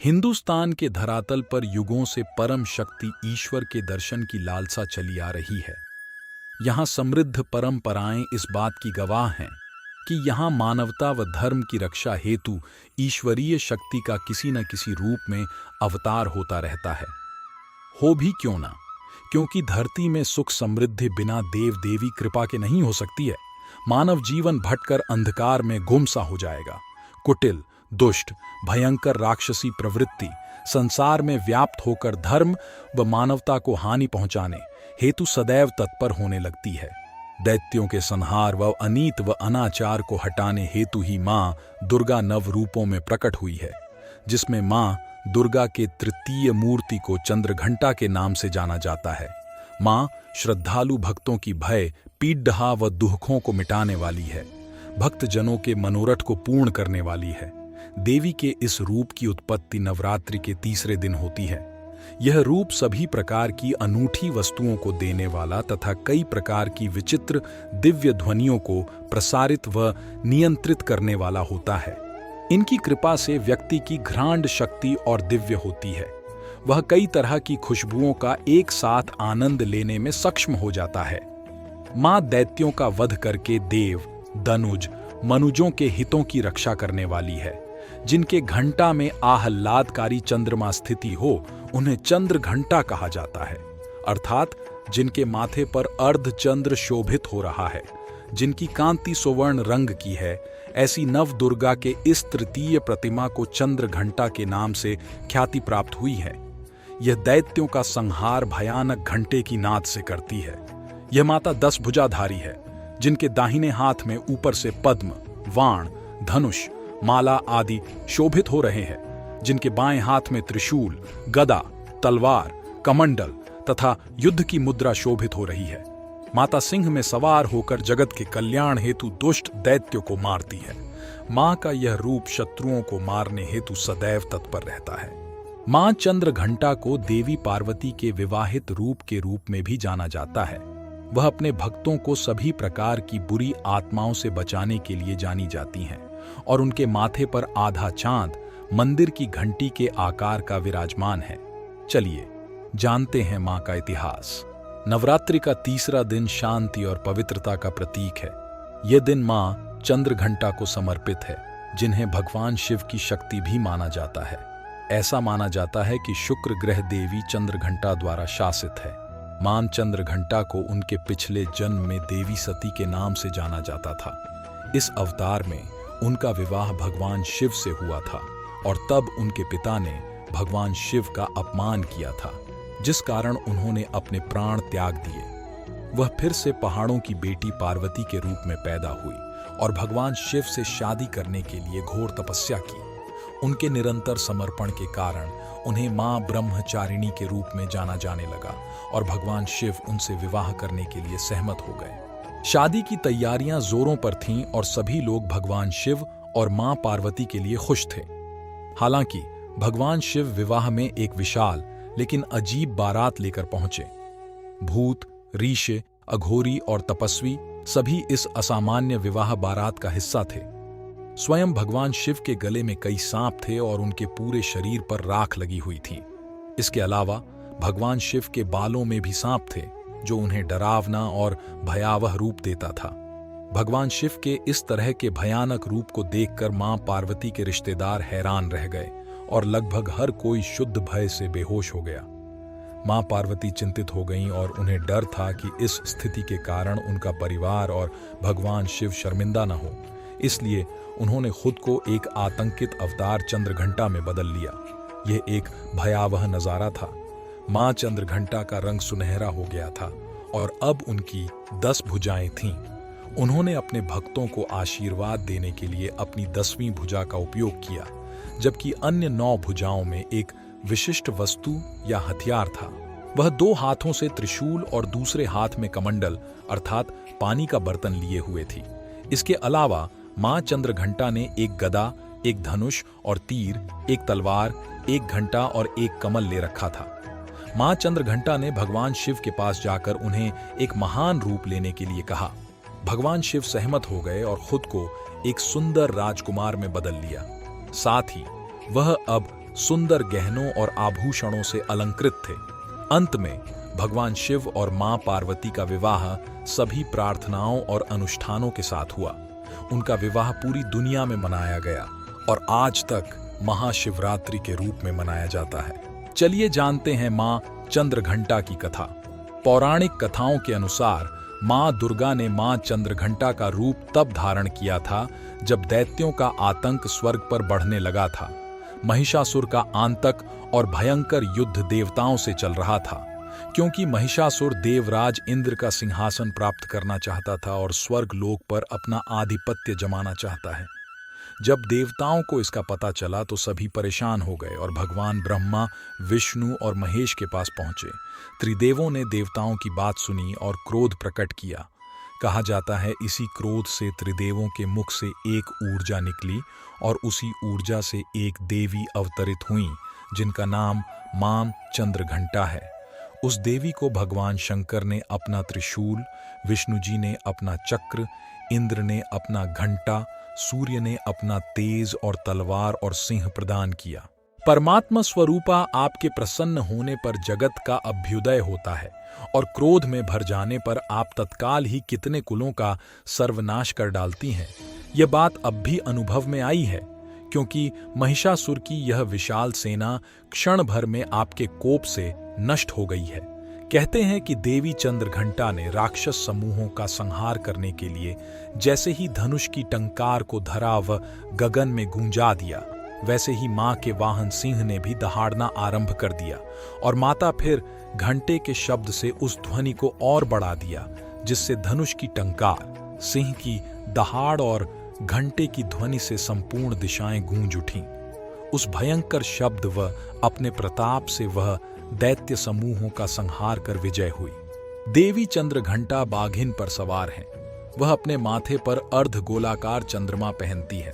हिंदुस्तान के धरातल पर युगों से परम शक्ति ईश्वर के दर्शन की लालसा चली आ रही है। यहाँ समृद्ध परंपराएं इस बात की गवाह हैं कि यहाँ मानवता व धर्म की रक्षा हेतु ईश्वरीय शक्ति का किसी न किसी रूप में अवतार होता रहता है। हो भी क्यों ना, क्योंकि धरती में सुख समृद्धि बिना देव देवी कृपा के नहीं हो सकती है। मानव जीवन भटकर अंधकार में गुम सा हो जाएगा। कुटिल, दुष्ट, भयंकर राक्षसी प्रवृत्ति संसार में व्याप्त होकर धर्म व मानवता को हानि पहुंचाने हेतु सदैव तत्पर होने लगती है। दैत्यों के संहार व अनीत व अनाचार को हटाने हेतु ही मां दुर्गा नव रूपों में प्रकट हुई है, जिसमें मां दुर्गा के तृतीय मूर्ति को चंद्रघंटा के नाम से जाना जाता है। मां श्रद्धालु भक्तों की भय, पीड़ा व दुखों को मिटाने वाली है, भक्त जनों के मनोरथ को पूर्ण करने वाली है। देवी के इस रूप की उत्पत्ति नवरात्रि के तीसरे दिन होती है। यह रूप सभी प्रकार की अनूठी वस्तुओं को देने वाला तथा कई प्रकार की विचित्र दिव्य ध्वनियों को प्रसारित व नियंत्रित करने वाला होता है। इनकी कृपा से व्यक्ति की घ्राण शक्ति और दिव्य होती है। वह कई तरह की खुशबुओं का एक साथ आनंद लेने में सक्षम हो जाता है। मां दैत्यों का वध करके देव, दनुज, मनुजों के हितों की रक्षा करने वाली है। जिनके घंटा में आह्लादकारी चंद्रमा स्थिति हो, उन्हें चंद्र घंटा कहा जाता है, अर्थात जिनके माथे पर अर्ध चंद्र शोभित हो रहा है, जिनकी कांति सुवर्ण रंग की है। ऐसी नव दुर्गा के इस तृतीय प्रतिमा को चंद्र घंटा के नाम से ख्याति प्राप्त हुई है। यह दैत्यों का संहार भयानक घंटे की नाद से करती है। यह माता 10 भुजाधारी है, जिनके दाहिने हाथ में ऊपर से पद्म, वाण, धनुष, माला आदि शोभित हो रहे हैं, जिनके बाएं हाथ में त्रिशूल, गदा, तलवार, कमंडल तथा युद्ध की मुद्रा शोभित हो रही है। माता सिंह में सवार होकर जगत के कल्याण हेतु दुष्ट दैत्यों को मारती है। मां का यह रूप शत्रुओं को मारने हेतु सदैव तत्पर रहता है। मां चंद्र घंटा को देवी पार्वती के विवाहित रूप के रूप में भी जाना जाता है। वह अपने भक्तों को सभी प्रकार की बुरी आत्माओं से बचाने के लिए जानी जाती हैं और उनके माथे पर आधा चांद मंदिर की घंटी के आकार का विराजमान है। चलिए जानते हैं मां का इतिहास। नवरात्रि का तीसरा दिन शांति और पवित्रता का प्रतीक है। यह दिन मां चंद्र घंटा को समर्पित है, जिन्हें भगवान शिव की शक्ति भी माना जाता है। ऐसा माना जाता है कि शुक्र ग्रह देवी चंद्र घंटा द्वारा शासित है। मां चंद्र घंटा को उनके पिछले जन्म में देवी सती के नाम से जाना जाता था। इस अवतार में उनका विवाह भगवान शिव से हुआ था और तब उनके पिता ने भगवान शिव का अपमान किया था, जिस कारण उन्होंने अपने प्राण त्याग दिए। वह फिर से पहाड़ों की बेटी पार्वती के रूप में पैदा हुई और भगवान शिव से शादी करने के लिए घोर तपस्या की। उनके निरंतर समर्पण के कारण उन्हें मां ब्रह्मचारिणी के रूप में जाना जाने लगा और भगवान शिव उनसे विवाह करने के लिए सहमत हो गए। शादी की तैयारियां जोरों पर थीं और सभी लोग भगवान शिव और मां पार्वती के लिए खुश थे। हालांकि भगवान शिव विवाह में एक विशाल लेकिन अजीब बारात लेकर पहुंचे। भूत, ऋषि, अघोरी और तपस्वी सभी इस असामान्य विवाह बारात का हिस्सा थे। स्वयं भगवान शिव के गले में कई सांप थे और उनके पूरे शरीर पर राख लगी हुई थी। इसके अलावा भगवान शिव के बालों में भी सांप थे, जो उन्हें डरावना और भयावह रूप देता था। भगवान शिव के इस तरह के भयानक रूप को देखकर मां पार्वती के रिश्तेदार हैरान रह गए और लगभग हर कोई शुद्ध भय से बेहोश हो गया। मां पार्वती चिंतित हो गईं और उन्हें डर था कि इस स्थिति के कारण उनका परिवार और भगवान शिव शर्मिंदा न हो। इसलिए उन्होंने खुद को एक आतंकित अवतार चंद्रघंटा में बदल लिया। यह एक भयावह नजारा था। मां चंद्रघंटा का रंग सुनहरा हो गया था और अब उनकी 10 भुजाएं थीं। उन्होंने अपने भक्तों को आशीर्वाद देने के लिए अपनी 10वीं भुजा का उपयोग किया, जबकि अन्य 9 भुजाओं में एक विशिष्ट वस्तु या हथियार था। वह 2 हाथों से त्रिशूल और दूसरे हाथ में कमंडल अर्थात पानी का बर्तन लिए हुए थी। इसके अलावा मां चंद्रघंटा ने एक गदा, एक धनुष और तीर, एक तलवार, एक घंटा और एक कमल ले रखा था। मां चंद्रघंटा ने भगवान शिव के पास जाकर उन्हें एक महान रूप लेने के लिए कहा। भगवान शिव सहमत हो गए और खुद को एक सुंदर राजकुमार में बदल लिया। साथ ही वह अब सुंदर गहनों और आभूषणों से अलंकृत थे। अंत में भगवान शिव और मां पार्वती का विवाह सभी प्रार्थनाओं और अनुष्ठानों के साथ हुआ। उनका विवाह पूरी दुनिया में मनाया गया और आज तक महाशिवरात्रि के रूप में मनाया जाता है। चलिए जानते हैं मां चंद्रघंटा की कथा। पौराणिक कथाओं के अनुसार मां दुर्गा ने मां चंद्रघंटा का रूप तब धारण किया था जब दैत्यों का आतंक स्वर्ग पर बढ़ने लगा था। महिषासुर का आतंक और भयंकर युद्ध देवताओं से चल रहा था, क्योंकि महिषासुर देवराज इंद्र का सिंहासन प्राप्त करना चाहता था और स्वर्ग लोक पर अपना आधिपत्य जमाना चाहता है। जब देवताओं को इसका पता चला तो सभी परेशान हो गए और भगवान ब्रह्मा, विष्णु और महेश के पास पहुंचे। त्रिदेवों ने देवताओं की बात सुनी और क्रोध प्रकट किया। कहा जाता है इसी क्रोध से त्रिदेवों के मुख से एक ऊर्जा निकली और उसी ऊर्जा से एक देवी अवतरित हुई जिनका नाम मां चंद्रघंटा है। उस देवी को भगवान शंकर ने अपना त्रिशूल, विष्णु जी ने अपना चक्र, इंद्र ने अपना घंटा, सूर्य ने अपना तेज और तलवार और सिंह प्रदान किया। परमात्मा स्वरूपा आपके प्रसन्न होने पर जगत का अभ्युदय होता है और क्रोध में भर जाने पर आप तत्काल ही कितने कुलों का सर्वनाश कर डालती हैं। यह बात अब भी अनुभव में आई है, क्योंकि महिषासुर की यह विशाल सेना क्षण भर में आपके कोप से नष्ट हो गई है। कहते हैं कि देवी चंद्रघंटा ने राक्षस समूहों का संहार करने के लिए जैसे ही धनुष की टंकार को धरा व गगन में गूंजा दिया, वैसे ही मां के वाहन सिंह ने भी दहाड़ना आरंभ कर दिया और माता फिर घंटे के शब्द से उस ध्वनि को और बढ़ा दिया, जिससे धनुष की टंकार, सिंह की दहाड़ और घंटे की ध्वनि से संपूर्ण दिशाएं गूंज उठीं। उस भयंकर शब्द व अपने प्रताप से वह दैत्य समूहों का संहार कर विजय हुई। देवी चंद्रघंटा बाघिन पर सवार हैं। वह अपने माथे पर अर्ध गोलाकार चंद्रमा पहनती है।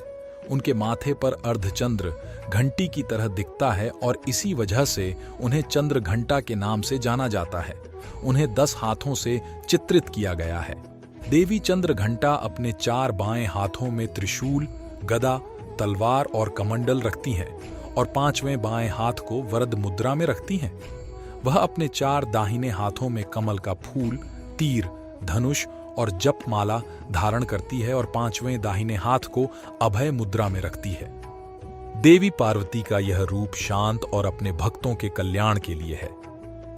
उनके माथे पर अर्धचंद्र घंटी की तरह दिखता है और इसी वजह से उन्हें चंद्रघंटा के नाम से जाना जाता है। उन्हें 10 हाथों से चित्रित किया गया है। देवी चंद्रघंटा अपने 4 बाएं हाथों में त्रिशूल, गदा, तलवार और कमंडल रखती हैं और 5वें बाएं हाथ को वरद मुद्रा में रखती हैं। वह अपने 4 दाहिने हाथों में कमल का फूल, तीर, धनुष और जपमाला धारण करती है और 5वें दाहिने हाथ को अभय मुद्रा में रखती है। देवी पार्वती का यह रूप शांत और अपने भक्तों के कल्याण के लिए है।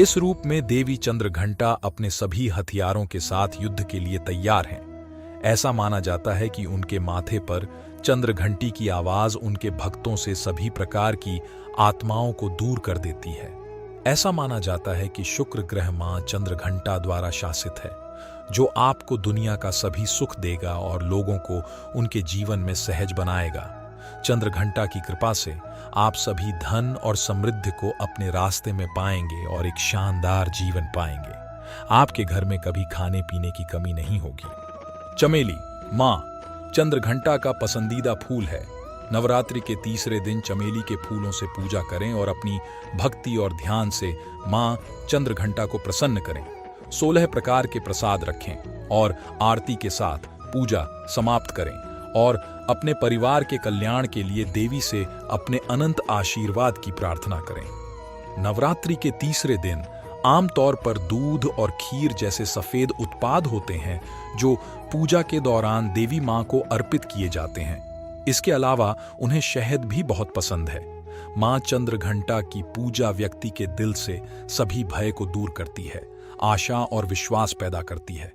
इस रूप में देवी चंद्रघंटा अपने सभी हथियारों के साथ युद्ध के लिए तैयार हैं। ऐसा माना जाता है कि उनके माथे पर चंद्रघंटी की आवाज उनके भक्तों से सभी प्रकार की आत्माओं को दूर कर देती है। ऐसा माना जाता है कि शुक्र ग्रह मां चंद्रघंटा द्वारा शासित है, जो आपको दुनिया का सभी सुख देगा और लोगों को उनके जीवन में सहज बनाएगा। चंद्रघंटा की कृपा से आप सभी धन और समृद्धि को अपने रास्ते में पाएंगे और एक शानदार जीवन पाएंगे। आपके घर में कभी खाने पीने की कमी नहीं होगी। चमेली मां चंद्रघंटा का पसंदीदा फूल है। नवरात्रि के तीसरे दिन चमेली के फूलों से पूजा करें और अपनी भक्ति और ध्यान से मां चंद्रघंटा को प्रसन्न करें। 16 प्रकार के प्रसाद रखें और आरती के साथ पूजा समाप्त करें और अपने परिवार के कल्याण के लिए देवी से अपने अनंत आशीर्वाद की प्रार्थना करें। नवरात्रि के तीसरे दिन आमतौर पर दूध और खीर जैसे सफेद उत्पाद होते हैं जो पूजा के दौरान देवी मां को अर्पित किए जाते हैं। इसके अलावा उन्हें शहद भी बहुत पसंद है। मां चंद्रघंटा की पूजा व्यक्ति के दिल से सभी भय को दूर करती है, आशा और विश्वास पैदा करती है।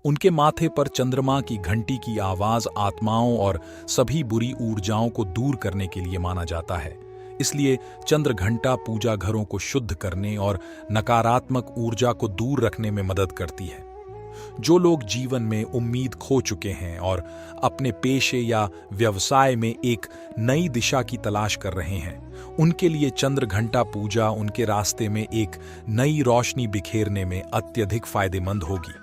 उनके माथे पर चंद्रमा की घंटी की आवाज आत्माओं और सभी बुरी ऊर्जाओं को दूर करने के लिए माना जाता है। इसलिए चंद्रघंटा पूजा घरों को शुद्ध करने और नकारात्मक ऊर्जा को दूर रखने में मदद करती है। जो लोग जीवन में उम्मीद खो चुके हैं और अपने पेशे या व्यवसाय में एक नई दिशा की तलाश कर रहे हैं, उनके लिए चंद्रघंटा पूजा उनके रास्ते में एक नई रोशनी बिखेरने में अत्यधिक फायदेमंद होगी।